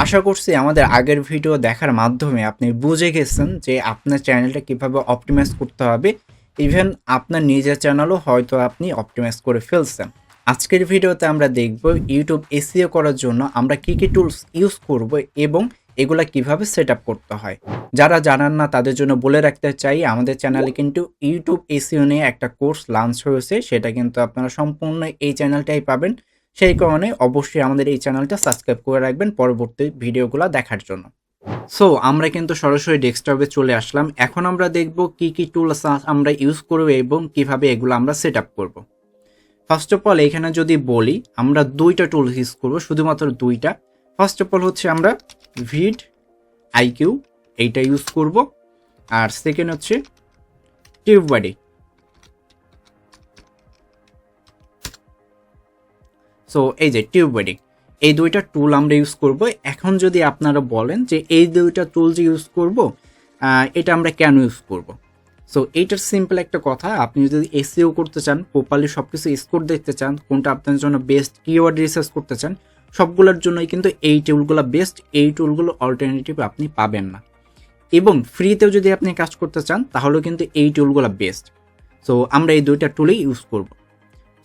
আশা করছি আমাদের আগের ভিডিও দেখার মাধ্যমে আপনি বুঝে গেছেন যে আপনার চ্যানেলটা কিভাবে অপটিমাইজ করতে হবে। ইভেন আপনার নিজের চ্যানেলও হয়তো আপনি অপটিমাইজ করে ফেলছেন। আজকের ভিডিওতে আমরা দেখব ইউটিউব এসইও করার জন্য আমরা কী কী টুলস ইউজ করব এবং এগুলা কিভাবে সেট আপ করতে হয়। যারা জানান না তাদের জন্য বলে রাখতে চাই, আমাদের চ্যানেলে কিন্তু ইউটিউব এসইও নিয়ে একটা কোর্স লঞ্চ হয়েছে, সেটা কিন্তু আপনারা সম্পূর্ণ এই চ্যানেলটাই পাবেন। সেই কারণে অবশ্যই আমাদের এই চ্যানেলটা সাবস্ক্রাইব করে রাখবেন পরবর্তী ভিডিওগুলো দেখার জন্য। সো আমরা কিন্তু সরাসরি ডেস্কটপে চলে আসলাম। এখন আমরা দেখব কি কি টুলস আমরা ইউজ করব এবং কিভাবে এগুলো আমরা সেট আপ করবো। ফার্স্ট অফ অল এখানে যদি বলি আমরা দুইটা টুল ইউজ করবো, শুধুমাত্র দুইটা। ফার্স্ট অফ অল হচ্ছে আমরা ভিড আইকিউ এইটা ইউজ করব, আর সেকেন্ড হচ্ছে টিউববাডি। সো এই যে টিউববাডি, এই দুইটা টুল আমরা ইউজ করব। এখন যদি আপনারা বলেন যে এই দুইটা টুল যে ইউজ করব এটা আমরা কেন ইউজ করব, সো এইটার সিম্পল একটা কথা, আপনি যদি এসইও করতে চান, প্রপারলি সব কিছু স্কোর দেখতে চান, কোনটা আপনার জন্য বেস্ট, কিওয়ার্ড রিসার্চ করতে চান, সবগুলোর জন্যই কিন্তু এই টুলগুলো বেস্ট। এই টুলগুলো অল্টারনেটিভ আপনি পাবেন না। এবং ফ্রিতেও যদি আপনি কাজ করতে চান তাহলেও কিন্তু এই টুলগুলো বেস্ট। সো আমরা এই দুইটা টুলই ইউজ করব।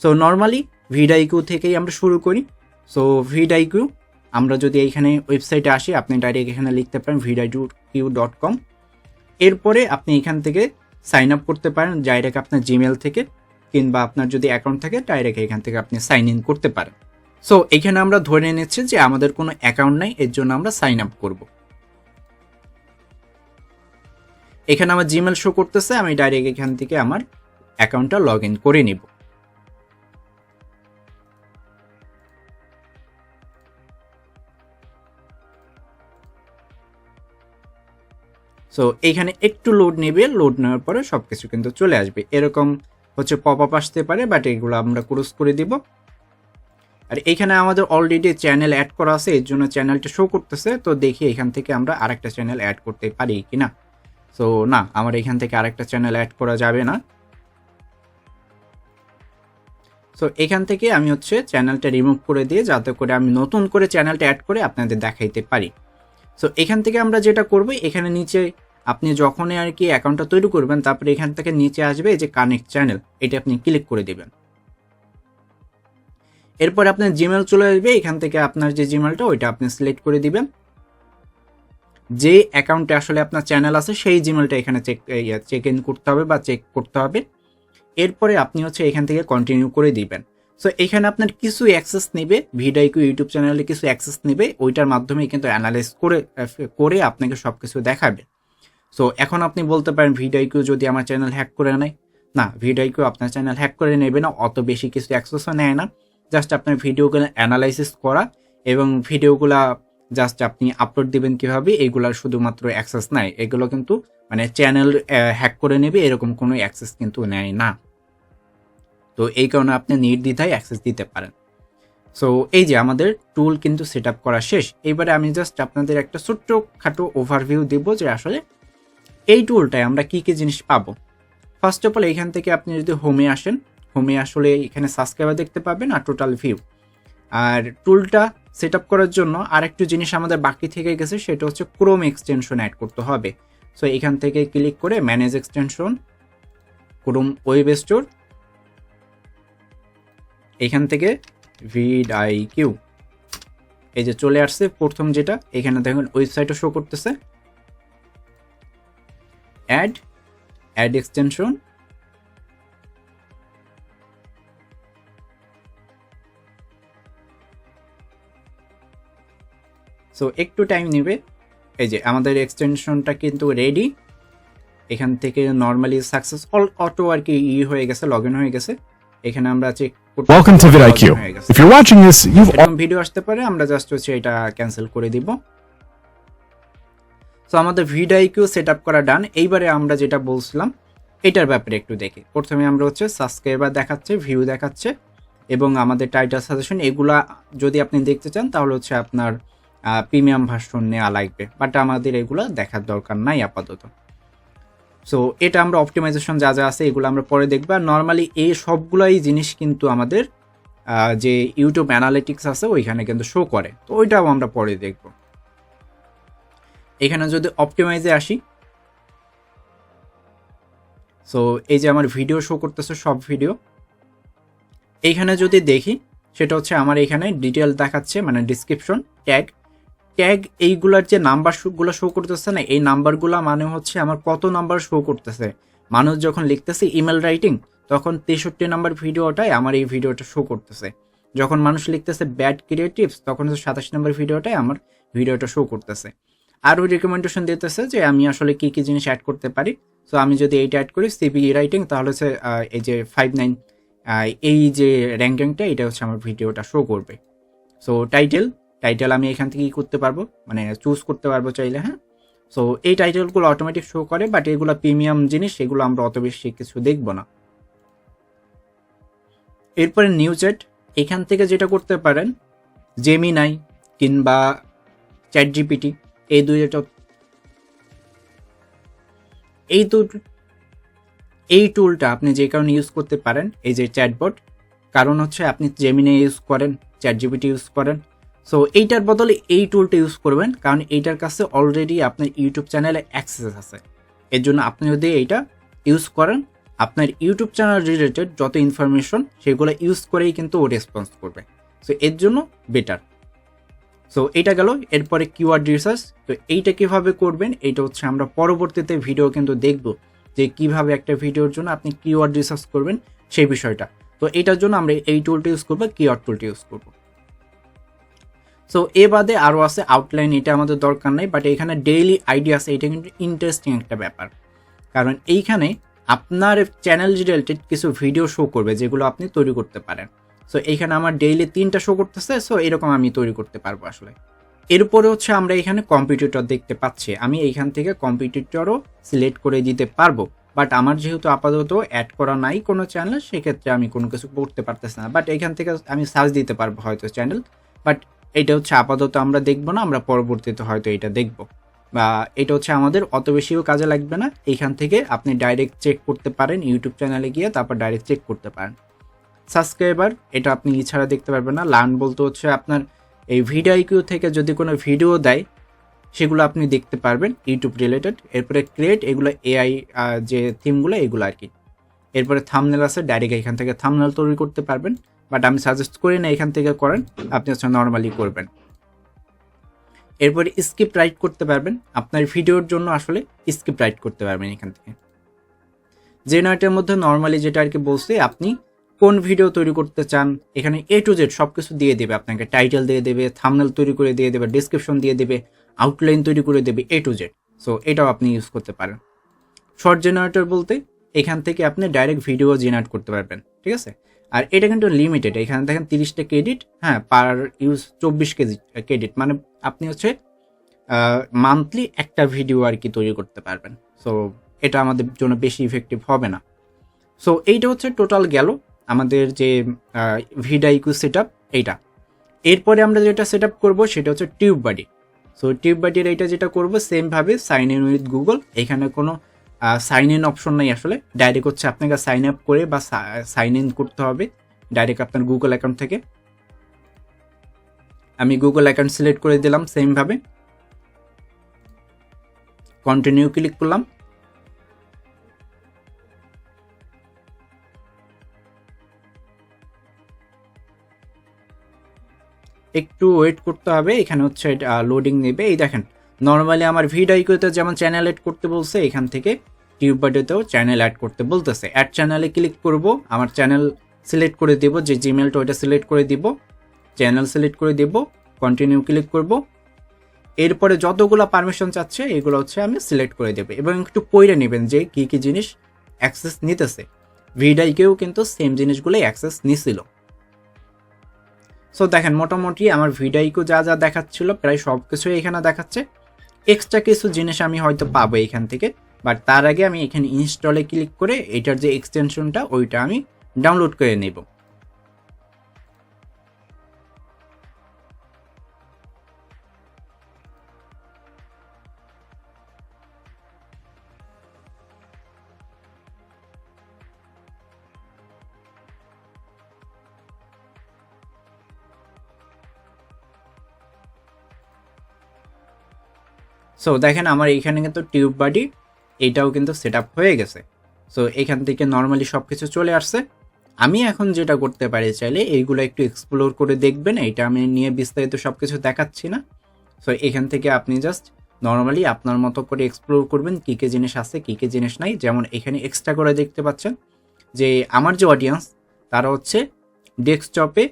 সো নর্মালি ভিডআইকিউ থেকেই আমরা শুরু করি। সো ভিডআইকিউ আমরা যদি এইখানে ওয়েবসাইটে আসি, আপনি ডাইরেক্ট এখানে লিখতে পারেন vidIQ.com। এরপরে আপনি এখান থেকে সাইন আপ করতে পারেন ডাইরেক্ট আপনার জিমেল থেকে, কিংবা আপনার যদি অ্যাকাউন্ট থাকে ডাইরেক্ট এখান থেকে আপনি সাইন ইন করতে পারেন। সো এখানে আমরা ধরে নিচ্ছি যে আমাদের কোনো অ্যাকাউন্ট নাই, এর জন্য আমরা সাইন আপ করব। এখানে আমার জিমেল শো করতেছে, আমি ডাইরেক্ট এখান থেকে আমার অ্যাকাউন্টটা লগ ইন করে নিব। সো এইখানে একটু লোড নেবে, লোড নেওয়ার পরে সব কিছু কিন্তু চলে আসবে। এরকম হচ্ছে পপ আপ আসতে পারে, বাট এগুলো আমরা ক্লোজ করে দিব। আর এইখানে আমাদের অলরেডি চ্যানেল অ্যাড করা আছে, এর জন্য চ্যানেলটা শো করতেছে। তো দেখি এখান থেকে আমরা আরেকটা চ্যানেল অ্যাড করতে পারি কিনা। সো না, আমার এখান থেকে আরেকটা চ্যানেল অ্যাড করা যাবে না। সো এখান থেকে আমি হচ্ছে চ্যানেলটা রিমুভ করে দিয়ে, যাতে করে আমি নতুন করে চ্যানেলটা অ্যাড করে আপনাদের দেখাইতে পারি। সো এখান থেকে আমরা যেটা করবো, এখানে নিচে আপনি যখনই আর কি অ্যাকাউন্টটা তৈরি করবেন, তারপরে এখান থেকে নিচে আসবে এই যে কানেক্ট চ্যানেল, এটা আপনি ক্লিক করে দেবেন। এরপর আপনার জিমেল চলে আসবে, এখান থেকে আপনার যে জিমেলটা ওইটা আপনি সিলেক্ট করে দিবেন। যে অ্যাকাউন্টে আসলে আপনার চ্যানেল আছে সেই জিমেলটা এখানে চেক ইন করতে হবে বা চেক করতে হবে। এরপরে আপনি হচ্ছে এখান থেকে কন্টিনিউ করে দিবেন। সো এখানে আপনার কিছু অ্যাক্সেস নেবে, ভিডআইকিউ ইউটিউব চ্যানেলে কিছু অ্যাক্সেস নেবে, ওইটার মাধ্যমে কিন্তু অ্যানালাইজ করে আপনাকে সব কিছু দেখাবে। সো এখন আপনি বলতে পারেন ভিডআইকিউ যদি আমার চ্যানেল হ্যাক করে নেয়, না, ভিডআইকিউ আপনার চ্যানেল হ্যাক করে নেবে না, অত বেশি কিছু অ্যাক্সেসও নেয় না। জাস্ট আপনার ভিডিওগুলো অ্যানালাইসিস করা এবং ভিডিওগুলা জাস্ট আপনি আপলোড দিবেন কীভাবে, এইগুলার শুধুমাত্র অ্যাক্সেস নেয়। এগুলো কিন্তু মানে চ্যানেল হ্যাক করে নেবে এরকম কোনো অ্যাক্সেস কিন্তু নেয় না। তো এই কারণে আপনি নির্দ্বিধায় অ্যাক্সেস দিতে পারেন। সো এই যে আমাদের টুল কিন্তু সেট আপ করা শেষ। এবারে আমি জাস্ট আপনাদের একটা ছোট্ট খাটো ওভারভিউ দেব যে আসলে এই টুলটায় আমরা কী কী জিনিস পাবো। ফার্স্ট অফ অল এখান থেকে আপনি যদি হোমে আসেন, হোমে আসলে এখানে সাবস্ক্রাইবার দেখতে পাবেন আর টোটাল ভিউ। আর টুলটা সেট আপ করার জন্য আরেকটু জিনিস আমাদের বাকি থেকে গেছে, সেটা হচ্ছে ক্রোম এক্সটেনশন অ্যাড করতে হবে। সো এখান থেকে ক্লিক করে manage extension, Chrome web store, এখান থেকে vidIQ, এই যে চলে আসছে প্রথম যেটা, এখানে দেখুন ওয়েবসাইটও শো করতেছে। অ্যাড এক্সটেনশন, সো একটু টাইম নেবে। এই যে আমাদের এক্সটেনশনটা কিন্তু রেডি। এখান থেকে নর্মালি সাকসেস অটো আর কি হয়ে গেছে, লগ ইন হয়ে গেছে। এখানে আমরা চেক করতে Welcome to vidIQ. If you're watching this, you've video আসতে পারে, আমরা জাস্ট হচ্ছে এটা ক্যান্সেল করে দিব। সো আমাদের vidIQ সেট আপ করা ডান। এইবারে আমরা যেটা বলছিলাম এটার ব্যাপারে একটু দেখি। প্রথমে আমরা হচ্ছে সাবস্ক্রাইবার দেখাচ্ছে, ভিউ দেখাচ্ছে এবং আমাদের টাইটেল সাজেশন, এগুলা যদি আপনি দেখতে চান তাহলে হচ্ছে আপনার প্রিমিয়াম ভার্সন নেওয়া লাগবে, বাট আমাদের এগুলো দেখার দরকার নাই আপাতত। সো এটা আমরা অপটিমাইজেশন যা যা আছে এগুলো আমরা পরে দেখব। আর নর্মালি এই সবগুলাই জিনিস কিন্তু আমাদের যে ইউটিউব অ্যানালিটিক্স আছে ওইখানে কিন্তু শো করে, তো ওইটাও আমরা পরে দেখব। এখানে যদি অপটিমাইজে আসি, সো এই যে আমার ভিডিও শো করতেছে সব ভিডিও, এইখানে যদি দেখি সেটা হচ্ছে আমার এখানে ডিটেল দেখাচ্ছে, মানে ডিসক্রিপশন, ট্যাগ, এইগুলার যে নাম্বারগুলো শো করতেছে না, এই নাম্বারগুলো মানে হচ্ছে আমার কত নাম্বার শো করতেছে। মানুষ যখন লিখতেছে ইমেল রাইটিং, তখন 63 নাম্বার ভিডিওটাই আমার এই ভিডিওটা শো করতেছে। যখন মানুষ লিখতেছে ব্যাড ক্রিয়েটিভস, তখন হচ্ছে 27 নাম্বার ভিডিওটাই আমার ভিডিওটা শো করতেছে। আরও রিকমেন্ডেশন দিতেছে যে আমি আসলে কি কি জিনিস অ্যাড করতে পারি। সো আমি যদি এইটা অ্যাড করি সিবি রাইটিং, তাহলে হচ্ছে এই যে 59 এই যে র্যাঙ্কিংটা, এটা হচ্ছে আমার ভিডিওটা শো করবে। সো টাইটেল আমি এখান থেকে কি করতে পারবো, মানে চুজ করতে পারবো চাইলে, হ্যাঁ। সো এই টাইটেলগুলো অটোমেটিক শো করে, বাট এগুলো প্রিমিয়াম জিনিস, এগুলো আমরা অত বেশি কিছু দেখবো না। এরপরে নিউজেট, এখান থেকে যেটা করতে পারেন, জেমিনাই কিংবা চ্যাট জিপিটি, এই দুইটা, এই টুলটা আপনি যে কারণে ইউজ করতে পারেন, এই যে চ্যাটবট, কারণ হচ্ছে আপনি জেমিনি ইউজ করেন, চ্যাট জিপিটি ইউজ করেন, সো এইটার বদলে এই টুলটা ইউজ করবেন, কারণ এইটার কাছে অলরেডি আপনার ইউটিউব চ্যানেলে অ্যাক্সেস আছে। এর জন্য আপনি যদি এইটা ইউজ করেন, আপনার ইউটিউব চ্যানেল রিলেটেড যত ইনফরমেশন সেগুলো ইউজ করেই কিন্তু ও রেসপন্স করবে। সো এর জন্য বেটার। সো এইটা গেল। এরপরে কিওয়ার্ড রিসার্চ, তো এইটা কিভাবে করবেন, এইটা হচ্ছে আমরা পরবর্তীতে ভিডিও কিন্তু দেখব, যে কিভাবে একটা ভিডিওর জন্য আপনি কিওয়ার্ড রিসার্চ করবেন সেই বিষয়টা। তো এটার জন্য আমরা এই টুলটা ইউজ করবো, কিওয়ার্ড টুলটা ইউজ করবো। সো এ বাদে আরও আছে আউটলাইন, এটা আমাদের দরকার নেই, বাট এখানে ডেইলি আইডিয়া আছে, এটা কিন্তু ইন্টারেস্টিং একটা ব্যাপার, কারণ এইখানে আপনার চ্যানেল রিলেটেড কিছু ভিডিও শো করবে যেগুলো আপনি তৈরি করতে পারেন। সো এইখানে আমার ডেইলি 3টা শো করতেছে, সো এরকম আমি তৈরি করতে পারবো আসলে। এরপরে হচ্ছে আমরা এখানে কম্পিটিটর দেখতে পাচ্ছি, আমি এইখান থেকে কম্পিটিটরও সিলেক্ট করে দিতে পারবো, বাট আমার যেহেতু আপাতত অ্যাড করা নাই কোনো চ্যানেল, সেক্ষেত্রে আমি কোনো কিছু করতে পারতেছি না। বাট এখান থেকে আমি সার্চ দিতে পারবো হয়তো চ্যানেল, বাট এটা হচ্ছে আপাতত আমরা দেখবো না, আমরা পরবর্তীতে হয়তো এটা দেখবো, বা এটা হচ্ছে আমাদের অত বেশিও কাজে লাগবে না। এইখান থেকে আপনি ডাইরেক্ট চেক করতে পারেন, ইউটিউব চ্যানেলে গিয়ে তারপর ডাইরেক্ট চেক করতে পারেন। সাবস্ক্রাইবার, এটা আপনি এছাড়া দেখতে পারবেন না। লার্ন বলতে হচ্ছে আপনার এই ভিডিও আইকিউ থেকে যদি কোনো ভিডিও দেয় সেগুলো আপনি দেখতে পারবেন ইউটিউব রিলেটেড। এরপরে ক্রিয়েট, এগুলো এআই যে থিমগুলো এগুলো আর কি। এরপরে থাম্বনেল আছে, ডাইরেক্ট এখান থেকে থাম্বনেল তৈরি করতে পারবেন, বাট আমি সাজেস্ট করি না এখান থেকে করেন, আপনি হচ্ছে নর্মালি করবেন। এরপরে স্ক্রিপ্ট রাইট করতে পারবেন, আপনার ভিডিওর জন্য আসলে স্ক্রিপ্ট রাইট করতে পারবেন এখান থেকে। জেনারেটের মধ্যে নর্মালি যেটা আর কি বলছি, আপনি কোন ভিডিও তৈরি করতে চান, এখানে এ টু জেড সব কিছু দিয়ে দেবে আপনাকে, টাইটেল দিয়ে দেবে, থাম্বনেল তৈরি করে দিয়ে দেবে, ডিসক্রিপশন দিয়ে দেবে, আউটলাইন তৈরি করে দেবে, এ টু জেড। সো এটাও আপনি ইউজ করতে পারেন। শর্ট জেনারেটর বলতে এখান থেকে আপনি ডাইরেক্ট ভিডিও জেনারেট করতে পারবেন, ঠিক আছে। আর এটা কিন্তু লিমিটেড, এখানে দেখেন 30টা ক্রেডিট, হ্যাঁ, পার ইউজ 24 ক্রেডিট, মানে আপনি হচ্ছে মান্থলি একটা ভিডিও আর কি তৈরি করতে পারবেন। সো এটা আমাদের জন্য বেশি ইফেক্টিভ হবে না। সো এইটা হচ্ছে টোটাল গেল আমাদের যে ভিডিও সেট আপ এইটা। এরপরে আমরা যেটা সেট আপ করবো সেটা হচ্ছে টিউব বাডি। সো টিউব বাডির এইটা যেটা করবো সেমভাবে সাইন ইন উইথ গুগল, এখানে কোনো সাইন ইন অপশন নাই আসলে, ডাইরেক্ট হচ্ছে আপনাকে সাইন আপ করে বা সাইন ইন করতে হবে ডাইরেক্ট আপনার গুগল অ্যাকাউন্ট থেকে। আমি গুগল অ্যাকাউন্ট সিলেক্ট করে দিলাম, সেমভাবে কন্টিনিউ ক্লিক করলাম। একটু ওয়েট করতে হবে, এখানে হচ্ছে লোডিং নেবে। এই দেখেন নর্মালি আমার ভিডিওতে যেমন চ্যানেল অ্যাড করতে বলছে, এখান থেকে টিউববাডিতেও চ্যানেল অ্যাড করতে বলতেছে। অ্যাড চ্যানেলে ক্লিক করব, আমার চ্যানেল সিলেক্ট করে দেব, যে জিমেলটা ওইটা সিলেক্ট করে দিব, চ্যানেল সিলেক্ট করে দেব, কন্টিনিউ ক্লিক করব। এরপরে যতগুলো পারমিশন চাচ্ছে এগুলো হচ্ছে আমি সিলেক্ট করে দেবো, এবং একটু পড়ে নেবেন যে কী কী জিনিস অ্যাক্সেস নিতেছে। ভিডিওকেও কিন্তু সেম জিনিসগুলোই অ্যাক্সেস নিছিল। সো দেখেন মোটামুটি আমার ভিডিওকে যা যা দেখাচ্ছিল প্রায় সব কিছুই এখানে দেখাচ্ছে। এক্সট্রা কিছু জিনিস আমি হয়তো পাবো এখান থেকে, বাট তার আগে আমি এখানে ইনস্টলে ক্লিক করে এটার যে এক্সটেনশনটা ওইটা আমি ডাউনলোড করে নেব। সো দেখেন আমার এইখানে কিন্তু টিউব বডি এইটাও কিন্তু সেট আপ হয়ে গেছে। সো এখান থেকে নর্মালি সব কিছু চলে আসছে। আমি এখন যেটা করতে পারি চাইলে এইগুলো একটু এক্সপ্লোর করে দেখবেন, এইটা আমি নিয়ে বিস্তারিত সব কিছু দেখাচ্ছি না। সো এখান থেকে আপনি জাস্ট নর্মালি আপনার মতো করে এক্সপ্লোর করবেন কী কী জিনিস আছে কী কী জিনিস নাই। যেমন এখানে এক্সট্রা করে দেখতে পাচ্ছেন যে আমার যে অডিয়েন্স তারা হচ্ছে ডেস্কটপে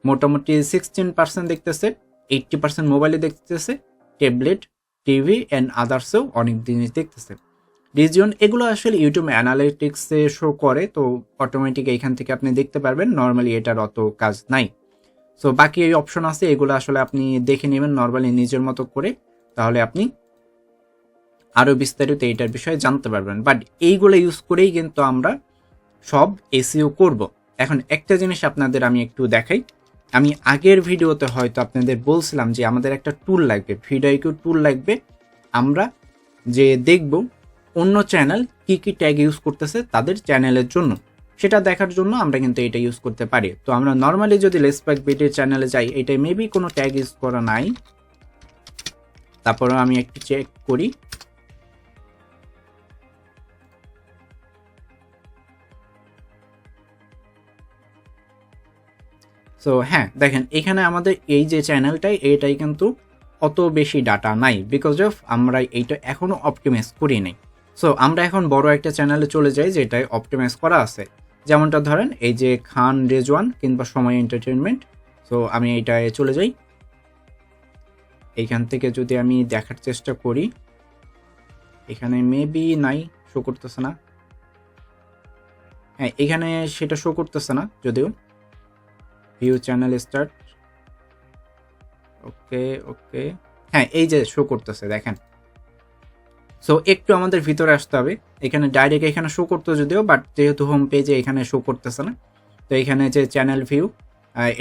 মোটামুটি 16% দেখতেছে, 80% মোবাইলে দেখতেছে, ট্যাবলেট, টিভি অ্যান্ড আদার্সেও অনেক জিনিস দেখতেছে। রিজিয়ন এগুলো আসলে ইউটিউব অ্যানালিটিক্সে শো করে, তো অটোমেটিক এইখান থেকে আপনি দেখতে পারবেন। নর্মালি এটার অত কাজ নাই। সো বাকি এই অপশন আছে, এগুলো আসলে আপনি দেখে নেবেন নর্মালি নিজের মতো করে, তাহলে আপনি আরও বিস্তারিত এইটার বিষয়ে জানতে পারবেন। বাট এইগুলো ইউজ করেই কিন্তু আমরা সব এসইও করব। এখন একটা জিনিস আপনাদের আমি একটু দেখাই। আমি আগের ভিডিওতে হয়তো আপনাদের বলছিলাম যে আমাদের একটা টুল লাগবে, ভিডিও টুল লাগবে। আমরা যে দেখব অন্য চ্যানেল কি কি ট্যাগ ইউজ করতেছে তাদের চ্যানেলের জন্য, সেটা দেখার জন্য আমরা কিন্তু এটা ইউজ করতে পারি। তো আমরা নর্মালি যদি লেসপ্যাক বিটের চ্যানেলে যাই, এটা মেবি কোনো ট্যাগ ইউজ করা নাই। তারপরেও আমি একটু চেক করি। সো হ্যাঁ দেখেন এখানে আমাদের এই যে চ্যানেলটাই এটাই কিন্তু অত বেশি ডাটা নাই, বিকজ অফ আমরা এইটা এখনও অপটিমাইজ করি নাই। সো আমরা এখন বড় একটা চ্যানেলে চলে যাই যেটাই অপটিমাইজ করা আছে। যেমনটা ধরেন এই যে খান রেজওয়ান কিংবা সময় এন্টারটেনমেন্ট। সো আমি এইটায় চলে যাই। এইখান থেকে যদি আমি দেখার চেষ্টা করি, এখানে মেবি নাই, শো করতেছে না। হ্যাঁ এখানে সেটা শো করতেছে না যদিও। ভিউ চ্যানেল স্টার্ট, ওকে ওকে, হ্যাঁ এই যে শো করতেছে দেখেন। সো একটু আমাদের ভিতরে আসতে হবে। এখানে ডাইরেক্ট এখানে শো করতে যদিও, বাট যেহেতু হোম পেজে এখানে শো করতেছে না, তো এখানে যে চ্যানেল ভিউ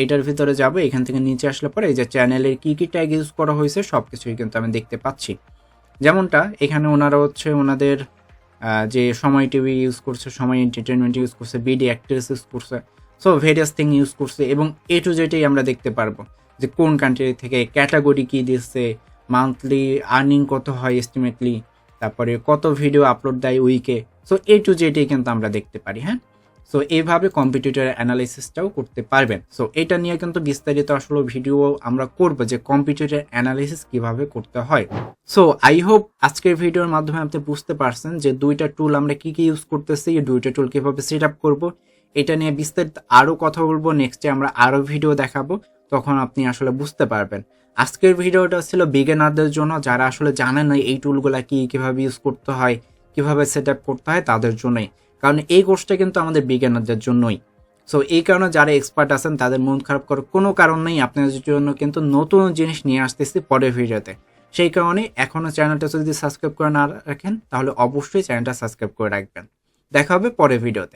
এটার ভিতরে যাব। এখান থেকে নিচে আসলে পরে এই যে চ্যানেলের কী কী ট্যাগ ইউজ করা হয়েছে সব কিছুই কিন্তু আমি দেখতে পাচ্ছি। যেমনটা এখানে ওনারা হচ্ছে ওনাদের যে সময় টিভি ইউজ করছে, সময় এন্টারটেনমেন্ট ইউজ করছে, বিডি অ্যাক্ট্রেস ইউজ করছে, সো ভেরিয়াস থিং ইউজ করছে। এবং এ টু জেডেই আমরা দেখতে পারবো যে কোন কান্ট্রি থেকে ক্যাটাগরি কী দিচ্ছে, মান্থলি আর্নিং কত হয় এস্টিমেটলি, তারপরে কত ভিডিও আপলোড দেয় উইকে। সো এ টু জেডেই কিন্তু আমরা দেখতে পারি। হ্যাঁ সো এইভাবে কম্পিটিটর অ্যানালাইসিসটাও করতে পারবেন। সো এটা নিয়ে কিন্তু বিস্তারিত আসলে ভিডিও আমরা করব যে কম্পিটিটর অ্যানালাইসিস কিভাবে করতে হয়। সো আই হোপ আজকের ভিডিওর মাধ্যমে আপনি বুঝতে পারছেন যে দুইটা টুল আমরা কি কি ইউজ করতেছি, এই দুইটা টুল কিভাবে সেট আপ করবো, এটা নিয়ে বিস্তারিত আরও কথা বলবো। নেক্সটে আমরা আরও ভিডিও দেখাবো, তখন আপনি আসলে বুঝতে পারবেন। আজকের ভিডিওটা ছিল বিগিনারদের জন্য, যারা আসলে জানেন না এই টুলগুলা কিভাবে ইউজ করতে হয়, কিভাবে সেট আপ করতে হয় তাদের জন্যই, কারণ এই কোর্সটা কিন্তু আমাদের বিগিনারদের জন্যই। সো এই কারণে যারা এক্সপার্ট আছেন তাদের মন খারাপ করার কোনো কারণ নেই। আপনাদের জন্য কিন্তু নতুন জিনিস নিয়ে আসতেছি পরের ভিডিওতে। সেই কারণে এখনও চ্যানেলটা যদি সাবস্ক্রাইব করে না রাখেন তাহলে অবশ্যই চ্যানেলটা সাবস্ক্রাইব করে রাখবেন। দেখা হবে পরের ভিডিওতে।